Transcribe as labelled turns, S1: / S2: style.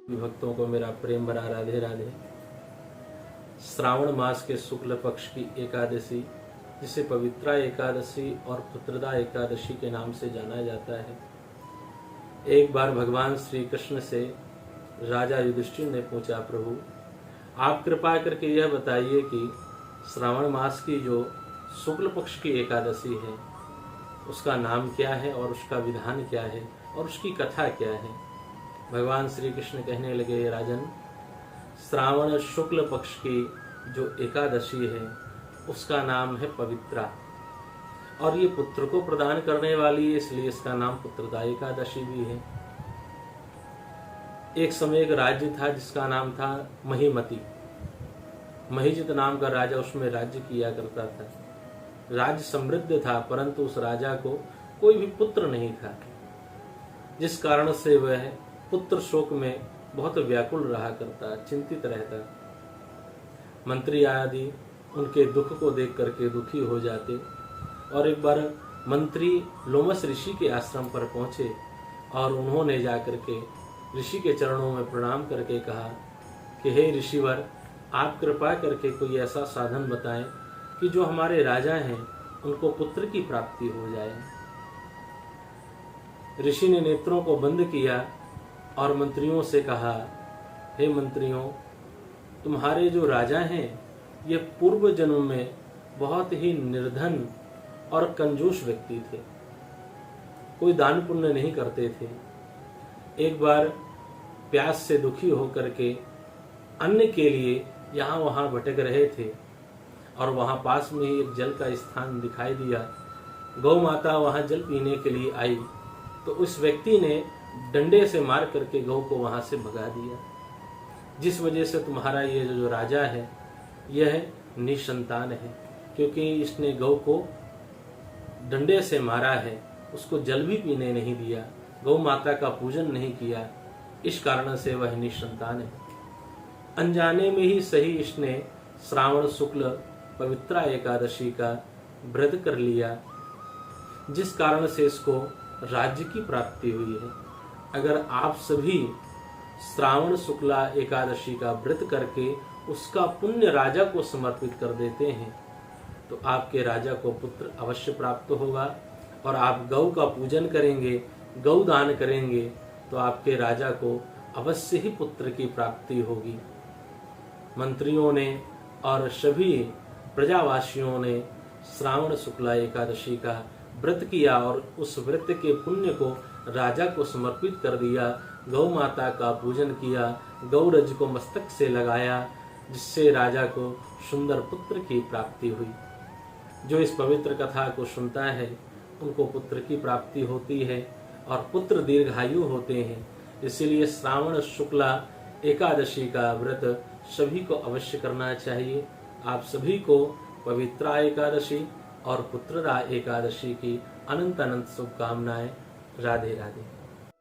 S1: भक्तों को मेरा प्रेम भरा राधे राधे। श्रावण मास के शुक्ल पक्ष की एकादशी, जिसे पवित्रा एकादशी और पुत्रदा एकादशी के नाम से जाना जाता है। एक बार भगवान श्री कृष्ण से राजा युधिष्ठिर ने पूछा, प्रभु आप कृपा करके यह बताइए कि श्रावण मास की जो शुक्ल पक्ष की एकादशी है उसका नाम क्या है और उसका विधान क्या है और उसकी कथा क्या है। भगवान श्री कृष्ण कहने लगे, राजन, श्रावण शुक्ल पक्ष की जो एकादशी है उसका नाम है पवित्रा, और ये पुत्र को प्रदान करने वाली है, इसलिए इसका नाम पुत्रदा एकादशी भी है। एक समय एक राज्य था जिसका नाम था महीमती। महीजित नाम का राजा उसमें राज्य किया करता था। राज्य समृद्ध था, परंतु उस राजा को कोई भी पुत्र नहीं था, जिस कारण से वह पुत्र शोक में बहुत व्याकुल रहा करता, चिंतित रहता। मंत्री आदि उनके दुख को देख करके दुखी हो जाते। और एक बार मंत्री लोमस ऋषि के आश्रम पर पहुंचे और उन्होंने जाकर के ऋषि के चरणों में प्रणाम करके कहा कि हे ऋषिवर, आप कृपा करके कोई ऐसा साधन बताएं कि जो हमारे राजा हैं उनको पुत्र की प्राप्ति हो जाए। ऋषि ने नेत्रों को बंद किया और मंत्रियों से कहा, हे मंत्रियों, तुम्हारे जो राजा हैं ये पूर्व जन्म में बहुत ही निर्धन और कंजूस व्यक्ति थे, कोई दान पुण्य नहीं करते थे। एक बार प्यास से दुखी होकर के अन्न के लिए यहाँ वहाँ भटक रहे थे और वहाँ पास में ही एक जल का स्थान दिखाई दिया। गौ माता वहाँ जल पीने के लिए आई तो उस व्यक्ति ने डंडे से मार करके गौ को वहां से भगा दिया, जिस वजह से तुम्हारा ये जो राजा है यह निसंतान है, क्योंकि इसने गौ को डंडे से मारा है, उसको जल भी पीने नहीं दिया, गौ माता का पूजन नहीं किया, इस कारण से वह निसंतान है। अनजाने में ही सही इसने श्रावण शुक्ल पवित्रा एकादशी का व्रत कर लिया, जिस कारण से इसको राज्य की प्राप्ति हुई है। अगर आप सभी श्रावण शुक्ला एकादशी का व्रत करके उसका पुण्य राजा को समर्पित कर देते हैं तो आपके राजा को पुत्र अवश्य प्राप्त होगा। और आप गौ का पूजन करेंगे, गौ दान करेंगे तो आपके राजा को अवश्य ही पुत्र की प्राप्ति होगी। मंत्रियों ने और सभी प्रजावासियों ने श्रावण शुक्ला एकादशी का व्रत किया और उस व्रत के पुण्य को राजा को समर्पित कर दिया। गौ माता का पूजन किया, गौरज को मस्तक से लगाया, जिससे राजा को सुंदर पुत्र की प्राप्ति हुई। जो इस पवित्र कथा को सुनता है उनको पुत्र की प्राप्ति होती है और पुत्र दीर्घायु होते हैं। इसीलिए श्रावण शुक्ला एकादशी का व्रत सभी को अवश्य करना चाहिए। आप सभी को पवित्रा एकादशी और पुत्रदा एकादशी की अनंत अनंत शुभकामनाएं। राधे राधे।